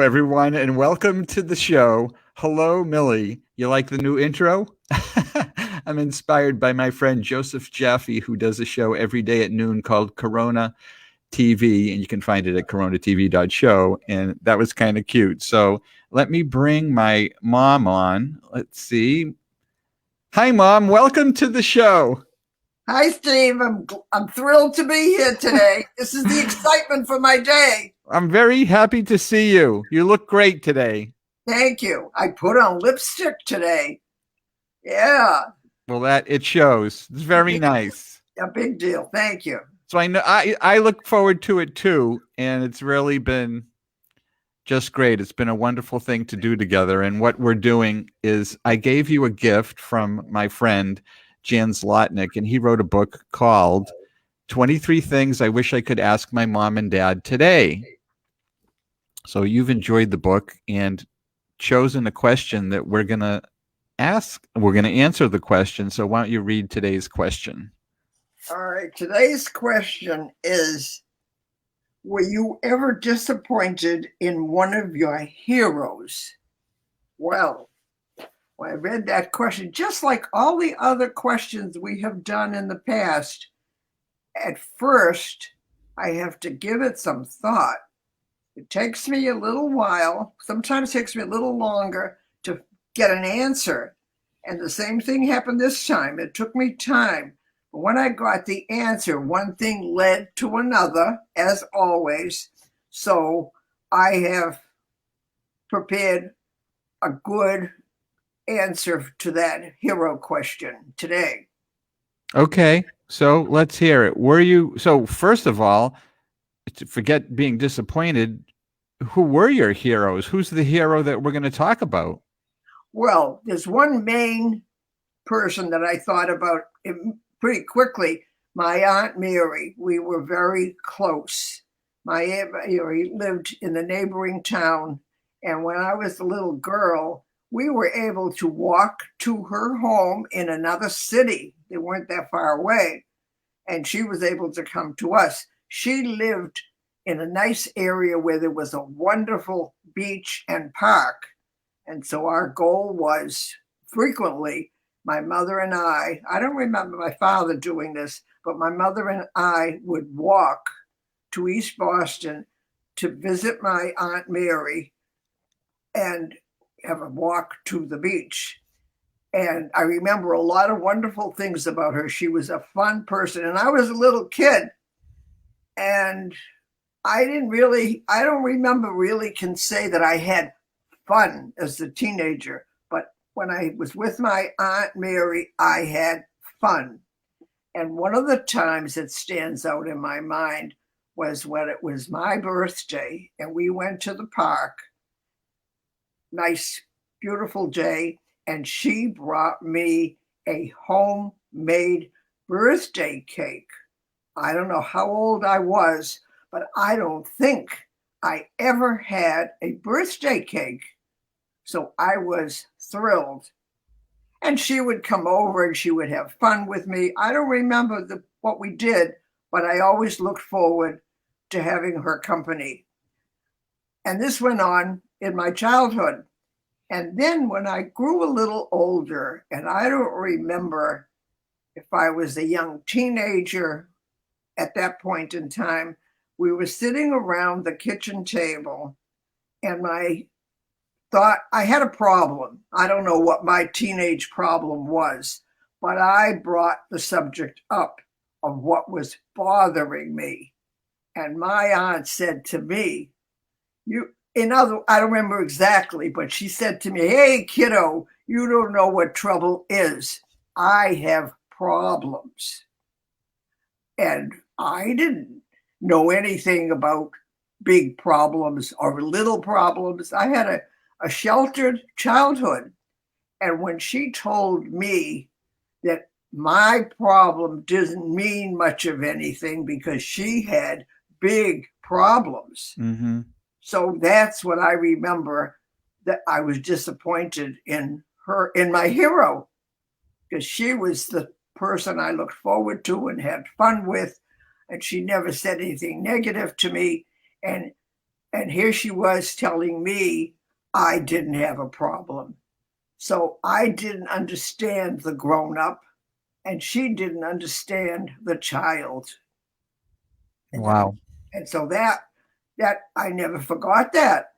everyone, and welcome to the show. Hello, Millie. You like the new intro? I'm inspired by my friend Joseph Jaffe, who does a show every day at noon called Corona TV, and you can find it at coronatv.show. And that was kind of cute. So let me bring my mom on. Let's see. Hi, Mom. Welcome to the show. Hi, Steve. I'm thrilled to be here today. This is the excitement for my day. I'm very happy to see you. You look great today. Thank you. I put on lipstick today. Yeah, Well, that it shows. It's very nice. a big deal. Thank you. So I know I look forward to it too, and it's really been just great. It's been a wonderful thing to do together. And what we're doing is I gave you a gift from my friend Jan Zlotnick, and he wrote a book called 23 Things I Wish I Could Ask My Mom and Dad Today. So you've enjoyed the book and chosen a question that we're going to ask. We're going to answer the question. So why don't you read today's question? All right. Today's question is, were you ever disappointed in one of your heroes? Well, when I read that question, just like all the other questions we have done in the past, at first, I have to give it some thought. It takes me a little while, sometimes takes me a little longer to get an answer. And the same thing happened this time. It took me time. But when I got the answer, one thing led to another, as always. So I have prepared a good answer to that hero question today. Okay. So let's hear it. So first of all, forget being disappointed. Who were your heroes? Who's the hero that we're going to talk about? Well, there's one main person that I thought about pretty quickly. My Aunt Mary. We were very close. My Aunt Mary lived in the neighboring town, and when I was a little girl, we were able to walk to her home in another city. They weren't that far away, and she was able to come to us. She lived in a nice area where there was a wonderful beach and park. And so our goal was frequently, my mother and I don't remember my father doing this, but my mother and I would walk to East Boston to visit my Aunt Mary and have a walk to the beach. And I remember a lot of wonderful things about her. She was a fun person. And I was a little kid. And I don't remember really can say that I had fun as a teenager. But when I was with my Aunt Mary, I had fun. And one of the times that stands out in my mind was when it was my birthday and we went to the park. Nice, beautiful day. And she brought me a homemade birthday cake. I don't know how old I was, but I don't think I ever had a birthday cake. So I was thrilled. And she would come over and she would have fun with me. I don't remember what we did, but I always looked forward to having her company. And this went on in my childhood. And then when I grew a little older, and I don't remember if I was a young teenager at that point in time, we were sitting around the kitchen table, and I thought I had a problem. I don't know what my teenage problem was, but I brought the subject up of what was bothering me. And my aunt said to me, I don't remember exactly, but she said to me, "Hey, kiddo, you don't know what trouble is. I have problems." And I didn't know anything about big problems or little problems. I had a sheltered childhood. And when she told me that my problem doesn't mean much of anything because she had big problems. Mm-hmm. So that's what I remember, that I was disappointed in her, in my hero, because she was the person I looked forward to and had fun with. And she never said anything negative to me. And And here she was telling me I didn't have a problem. So I didn't understand the grown up, and she didn't understand the child. Wow. And so that I never forgot that.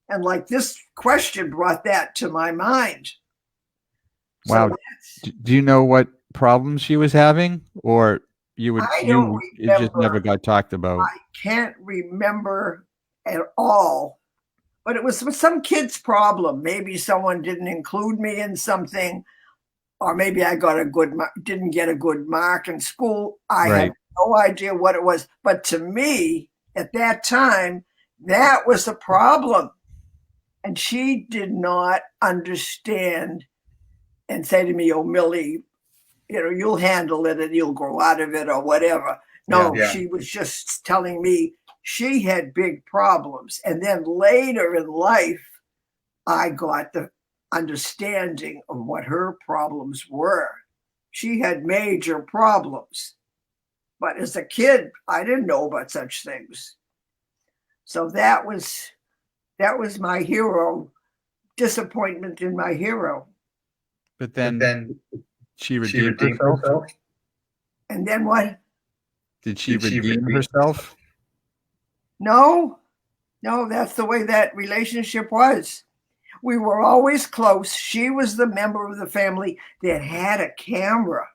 And like this question brought that to my mind. Wow. So Do you know what problems she was having, or I don't you it just never remember, got talked about? I can't remember at all, but it was some kid's problem. Maybe someone didn't include me in something, or maybe I got a good didn't get a good mark in school. I have Right. no idea what it was, but to me at that time, that was a problem, and she did not understand and say to me, "Oh, Millie, you'll handle it and you'll grow out of it or whatever." Yeah. No, she was just telling me she had big problems. And then later in life, I got the understanding of what her problems were. She had major problems. But as a kid, I didn't know about such things. So that was my hero, disappointment in my hero. But then she redeemed herself. And then what? Did she redeem herself? No, no, that's the way that relationship was. We were always close. She was the member of the family that had a camera.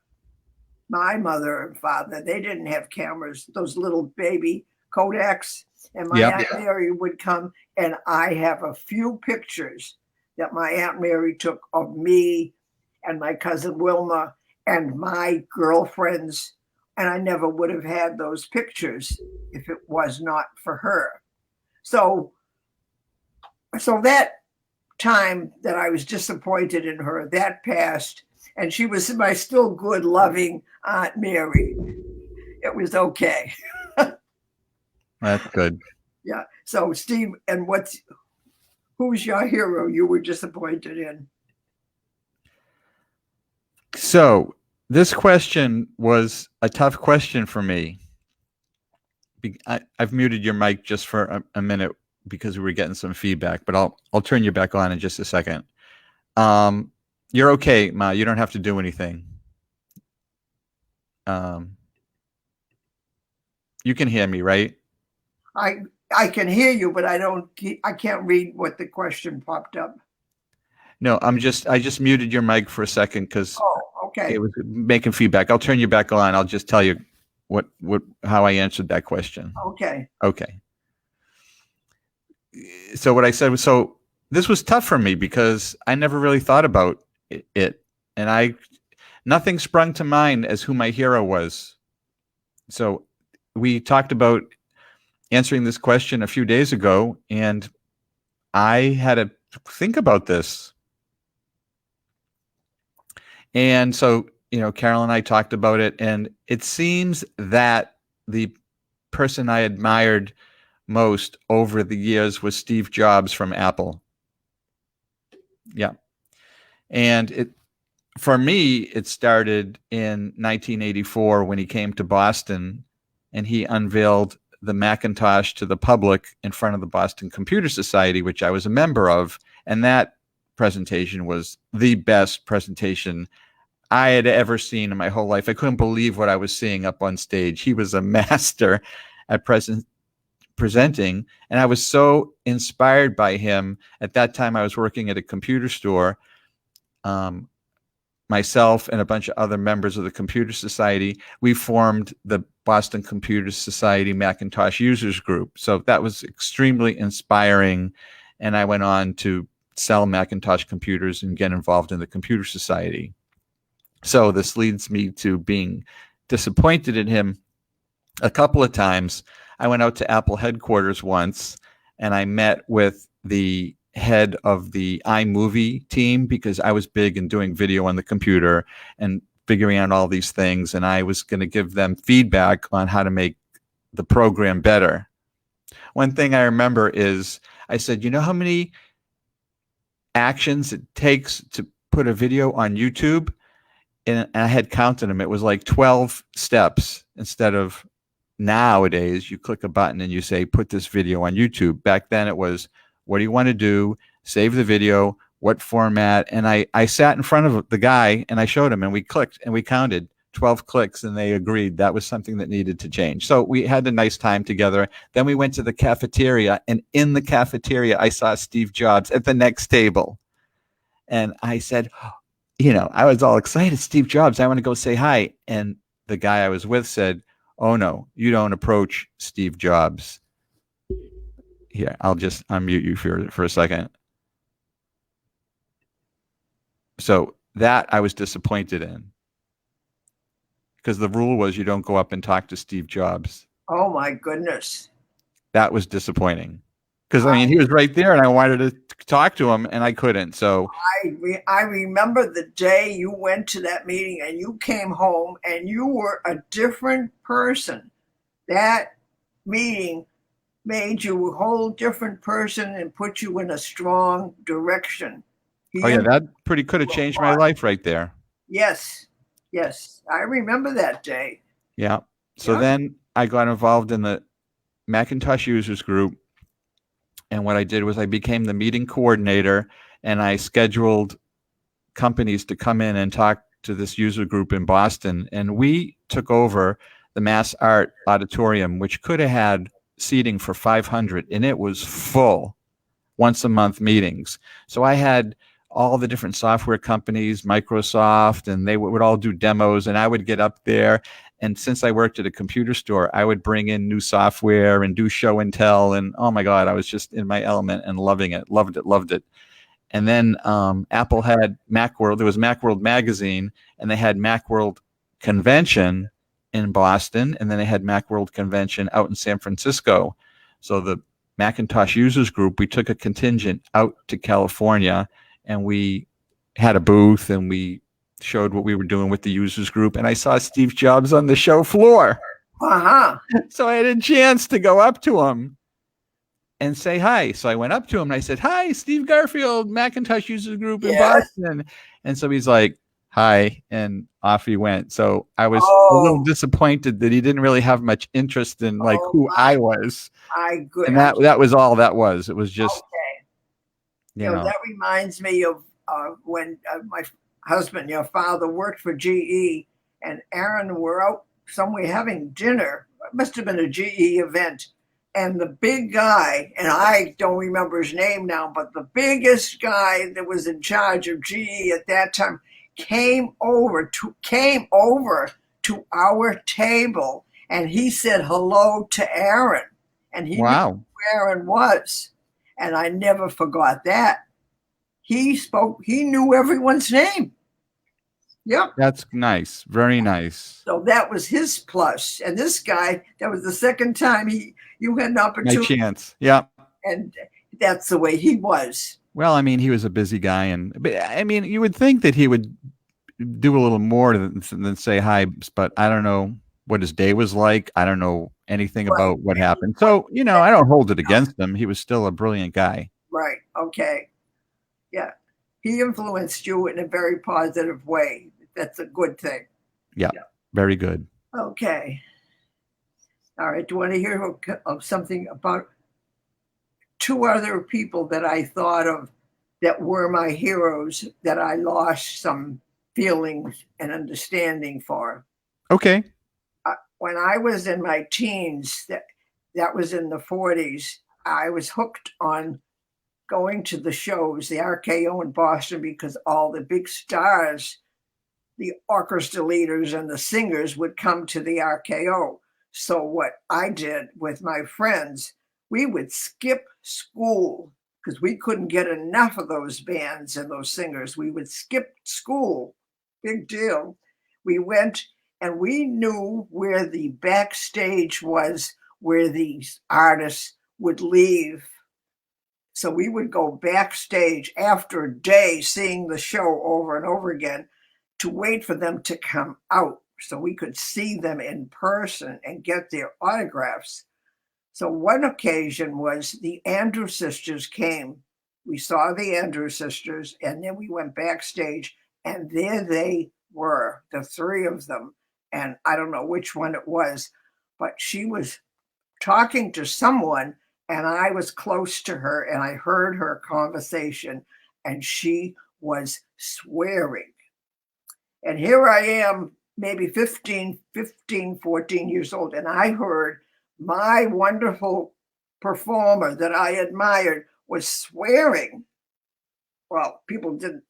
My mother and father, they didn't have cameras, those little baby Kodaks. And my Aunt Mary would come, and I have a few pictures that my Aunt Mary took of me and my cousin Wilma and my girlfriends. And I never would have had those pictures if it was not for her. So that time that I was disappointed in her, that passed, and she was my still good, loving Aunt Mary. It was okay. That's good. Yeah. So Steve, and who's your hero you were disappointed in? So this question was a tough question for me. I've muted your mic just for a minute because we were getting some feedback, but I'll turn you back on in just a second. You're okay, Ma. You don't have to do anything. You can hear me, right? I can hear you, but I can't read what the question popped up. No, I just muted your mic for a second because okay. It was making feedback. I'll turn you back on. I'll just tell you how I answered that question. Okay. Okay. So what I said was, so this was tough for me because I never really thought about it, and nothing sprung to mind as who my hero was. So we talked about answering this question a few days ago, and I had to think about this. And so, Carol and I talked about it, and it seems that the person I admired most over the years was Steve Jobs from Apple. Yeah. And for me, it started in 1984 when he came to Boston and he unveiled the Macintosh to the public in front of the Boston Computer Society, which I was a member of. And that presentation was the best presentation I had ever seen in my whole life. I couldn't believe what I was seeing up on stage. He was a master at presenting, and I was so inspired by him. At that time, I was working at a computer store. Myself and a bunch of other members of the Computer Society, we formed the Boston Computer Society Macintosh Users Group. So that was extremely inspiring, and I went on to sell Macintosh computers and get involved in the Computer Society. So this leads me to being disappointed in him a couple of times. I went out to Apple headquarters once, and I met with the head of the iMovie team because I was big in doing video on the computer and figuring out all these things, and I was going to give them feedback on how to make the program better. One thing I remember is I said, you know how many actions it takes to put a video on YouTube? And I had counted them. It was like 12 steps instead of nowadays you click a button and you say, put this video on YouTube. Back then it was, what do you want to do? Save the video, what format? And I sat in front of the guy and I showed him and we clicked and we counted 12 clicks and they agreed that was something that needed to change. So we had a nice time together. Then we went to the cafeteria, and in the cafeteria, I saw Steve Jobs at the next table. And I said, I was all excited. Steve Jobs, I want to go say hi. And the guy I was with said, oh no, you don't approach Steve Jobs. Here, I'll just unmute you for a second. So that I was disappointed in, because the rule was you don't go up and talk to Steve Jobs. Oh my goodness. That was disappointing, because I mean, he was right there and I wanted to talk to him and I couldn't. So I remember the day you went to that meeting and you came home and you were a different person. That meeting made you a whole different person and put you in a strong direction. Oh yeah, that pretty could have changed my life right there. Yes. Yes. I remember that day. Yeah. So then I got involved in the Macintosh users group. And what I did was I became the meeting coordinator, and I scheduled companies to come in and talk to this user group in Boston. And we took over the Mass Art Auditorium, which could have had seating for 500, and it was full once a month meetings. So I had all the different software companies, Microsoft, and they would all do demos, and I would get up there. And since I worked at a computer store, I would bring in new software and do show and tell. And oh my God, I was just in my element and loving it, loved it. And then Apple had Macworld. There was Macworld Magazine, and they had Macworld Convention in Boston, and then they had Macworld Convention out in San Francisco. So the Macintosh Users Group, we took a contingent out to California, and we had a booth, and we showed what we were doing with the users group. And I saw Steve Jobs on the show floor. So I had a chance to go up to him and say hi. So I went up to him and I said, hi, Steve Garfield, Macintosh Users Group in Boston. And so he's like, hi, and off he went. So I was a little disappointed that he didn't really have much interest in who I was. And that was all that was. It was just, that reminds me of when my husband, your father, worked for GE, and Aaron were out somewhere having dinner. It must have been a GE event. And the big guy, and I don't remember his name now, but the biggest guy that was in charge of GE at that time came over to our table, and he said hello to Aaron. And he knew who Aaron was. And I never forgot that. He knew everyone's name. Yep. That's nice. Very nice. So that was his plus. And this guy, that was the second time you had an opportunity. My chance. Yeah. And that's the way he was. Well, I mean, he was a busy guy. But I mean, you would think that he would do a little more than say hi, but I don't know what his day was like. I don't know anything about what happened. So, I don't hold it against him. He was still a brilliant guy. Right. Okay. Yeah. He influenced you in a very positive way. That's a good thing. Yeah. Very good. Okay. All right. Do you want to hear of something about two other people that I thought of that were my heroes that I lost some feelings and understanding for? Okay. When I was in my teens, that was in the 40s, I was hooked on going to the shows, the RKO in Boston, because all the big stars, the orchestra leaders and the singers would come to the RKO. So what I did with my friends, we would skip school because we couldn't get enough of those bands and those singers. We would skip school. Big deal. We went and we knew where the backstage was, where these artists would leave. So we would go backstage after a day seeing the show over and over again to wait for them to come out so we could see them in person and get their autographs. So one occasion was the Andrews Sisters came. We saw the Andrews Sisters, and then we went backstage, and there they were, the three of them. And I don't know which one it was, but she was talking to someone, and I was close to her, and I heard her conversation, and she was swearing. And here I am, maybe 14 years old, and I heard my wonderful performer that I admired was swearing. Well, people didn't,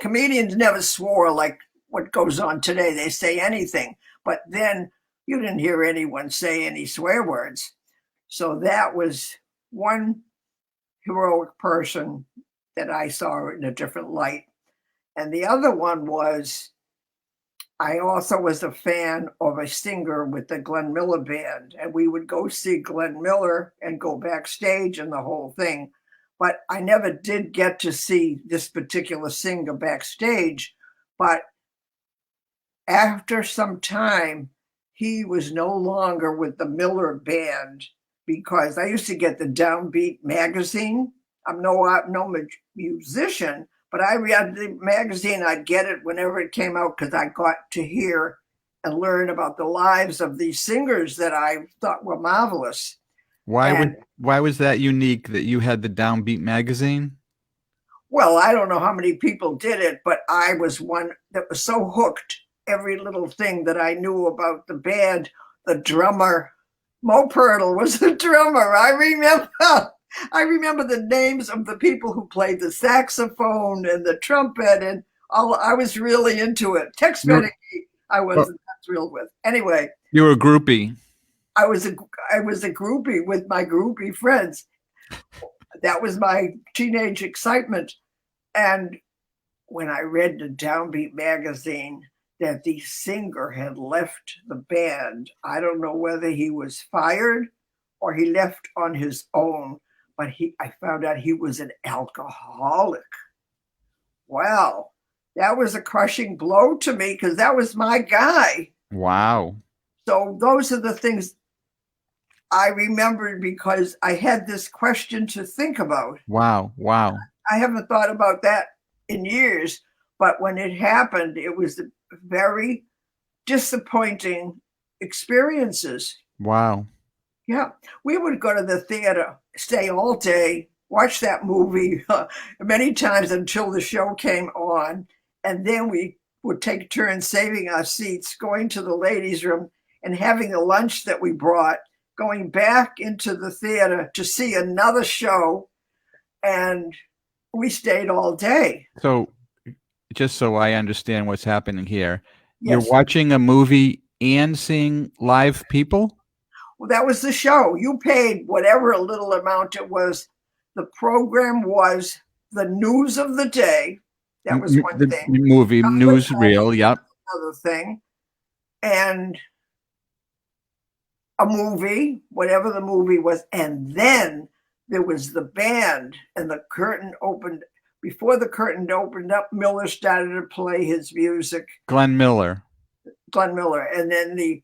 comedians never swore like what goes on today. They say anything, but then you didn't hear anyone say any swear words. So that was one heroic person that I saw in a different light. And the other one was, I also was a fan of a singer with the Glenn Miller Band, and we would go see Glenn Miller and go backstage and the whole thing. But I never did get to see this particular singer backstage. But after some time, he was no longer with the Miller Band, because I used to get the Downbeat magazine. I'm no musician, but I read the magazine. I'd get it whenever it came out because I got to hear and learn about the lives of these singers that I thought were marvelous. Why was that unique that you had the Downbeat magazine? Well, I don't know how many people did it, but I was one that was so hooked. Every little thing that I knew about the band, the drummer, Mo Pirtle was the drummer. I remember the names of the people who played the saxophone and the trumpet, and all. I was really into it. Tex Beneke, I wasn't that thrilled with. Anyway, you were a groupie. I was a groupie with my groupie friends. That was my teenage excitement. And when I read the Downbeat magazine that the singer had left the band, I don't know whether he was fired or he left on his own, but I found out he was an alcoholic. Wow, that was a crushing blow to me because that was my guy. Wow. So those are the things I remembered because I had this question to think about. Wow. Wow. I haven't thought about that in years, but when it happened, it was very disappointing experiences. Wow. Yeah, we would go to the theater, stay all day, watch that movie many times until the show came on, and then we would take turns saving our seats, going to the ladies' room and having the lunch that we brought, going back into the theater to see another show, and we stayed all day. So, just so I understand what's happening here, Yes. you're watching a movie and seeing live people? Well, that was the show. You paid whatever little amount it was. The program was the news of the day. That was one The thing. movie, newsreel, yep. Another thing. And a movie, whatever the movie was. And then there was the band, and the curtain opened. Before the curtain opened up, Miller started to play his music. Glenn Miller. And then the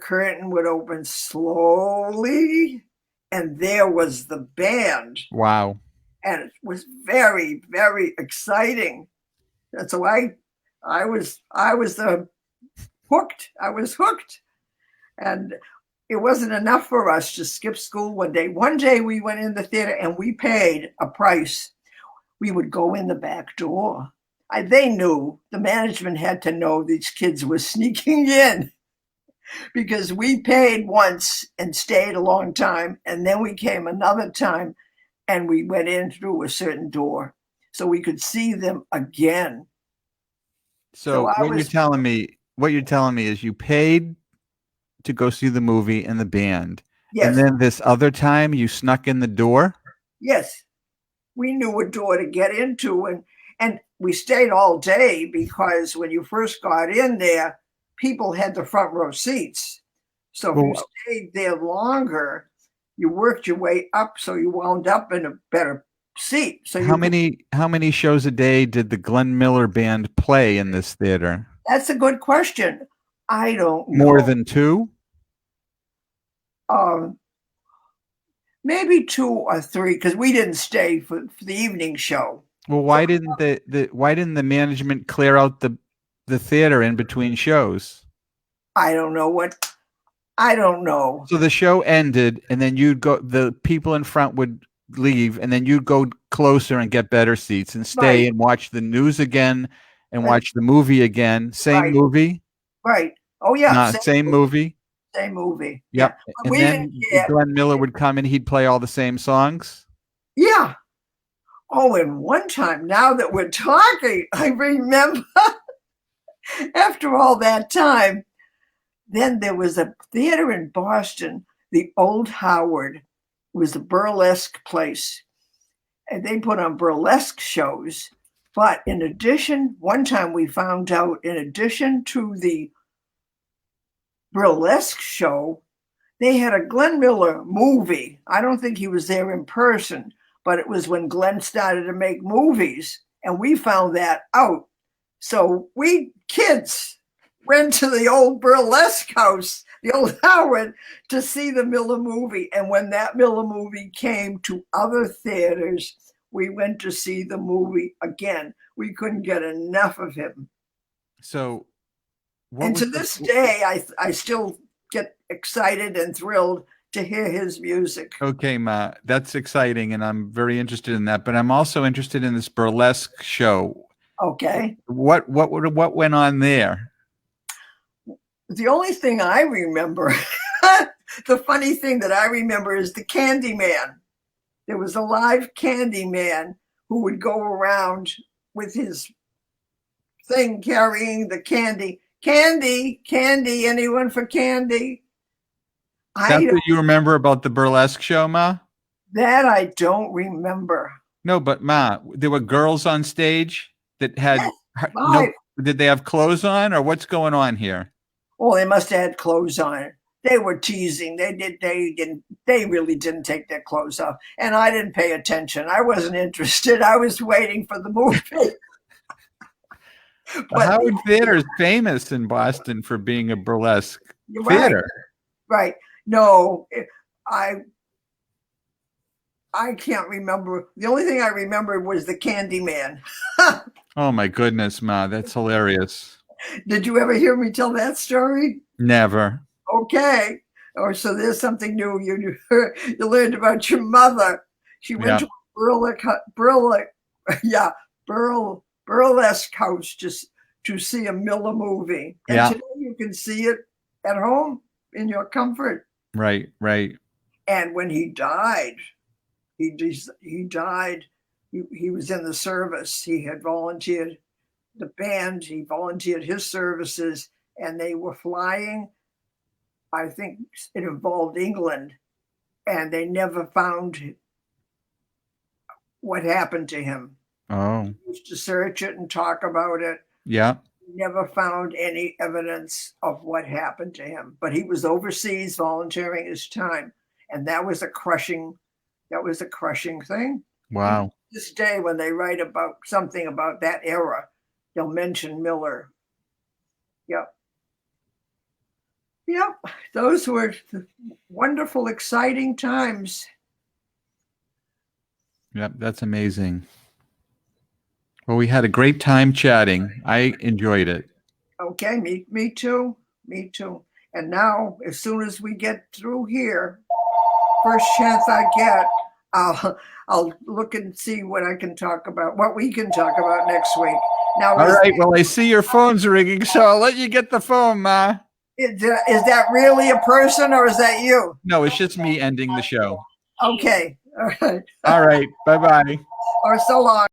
curtain would open slowly, and there was the band. Wow. And it was very, very exciting. And so I was hooked. I was hooked. And it wasn't enough for us to skip school one day. One day we went in the theater and we paid a price. We would go in the back door. They knew, the management had to know these kids were sneaking in, because we paid once and stayed a long time, and then we came another time and we went in through a certain door so we could see them again. So what you're telling me is you paid to go see the movie and the band. Yes. And then this other time you snuck in the door? Yes. We knew a door to get into, and we stayed all day because when you first got in there, people had the front row seats. So if you stayed there longer, you worked your way up, so you wound up in a better seat. So how many shows a day did the Glenn Miller Band play in this theater? That's a good question. I don't know. More than two? Maybe 2 or 3, because we didn't stay for the evening show. Well, why didn't the management clear out the theater in between shows? I don't know what. I don't know. So the show ended, and then you'd go. The people in front would leave, and then you'd go closer and get better seats and stay Right. and watch the news again and And watch the movie again. Same right. movie, Right. Oh yeah. nah, same movie. Same movie. Yeah. Yep. But And we didn't then get. Glenn Miller would come and he'd play all the same songs. Yeah. Oh, and one time, now that we're talking, I remember after all that time, then there was a theater in Boston, the Old Howard. It was a burlesque place. And they put on burlesque shows. But in addition, one time we found out, in addition to the burlesque show, they had a Glenn Miller movie. I don't think he was there in person, but it was when Glenn started to make movies, and we found that out. So we kids went to the old burlesque house, the old Howard, to see the Miller movie. And when that Miller movie came to other theaters, we went to see the movie again. We couldn't get enough of him. So, what And was to this day, I still get excited and thrilled to hear his music. Okay, Ma, that's exciting, and I'm very interested in that. But I'm also interested in this burlesque show. Okay. What went on there? The only thing I remember, the funny thing that I remember is the Candy Man. There was a live Candy Man who would go around with his thing carrying the candy. Candy, candy, anyone for candy? That's what you remember about the burlesque show, Ma? That I don't remember. No, but Ma, there were girls on stage that had Yes, no. Did they have clothes on, or what's going on here? Well, they must have had clothes on. They were teasing. They didn't. They really didn't take their clothes off, and I didn't pay attention. I wasn't interested. I was waiting for the movie. But Howard Theater is famous in Boston for being a burlesque theater. Right. No, I can't remember. The only thing I remember was the Candy Man. Oh my goodness, Ma, that's hilarious. Did you ever hear me tell that story? Never. Okay. Or so there's something new you learned about your mother. She went to a burlesque house just to see a Miller movie. And today you can see it at home in your comfort. Right, right. And when he died, he died. He was in the service. He had volunteered the band. He volunteered his services, and they were flying. I think it involved England, and they never found what happened to him. Oh. He used to search it and talk about it. Yeah. Never found any evidence of what happened to him, but he was overseas volunteering his time, and that was a crushing thing. Wow. And this day, when they write about something about that era, they'll mention Miller. Yep. Those were wonderful, exciting times. Yep, that's amazing. Well, we had a great time chatting. I enjoyed it. Okay, me too. Me too. And now, as soon as we get through here, first chance I get, I'll look and see what I can talk about, what we can talk about next week. Now, all right. Well, I see your phone's ringing, so I'll let you get the phone, Ma. Is that really a person, or is that you? No, it's just me ending the show. Okay. All right. All right. Bye-bye. Or so long.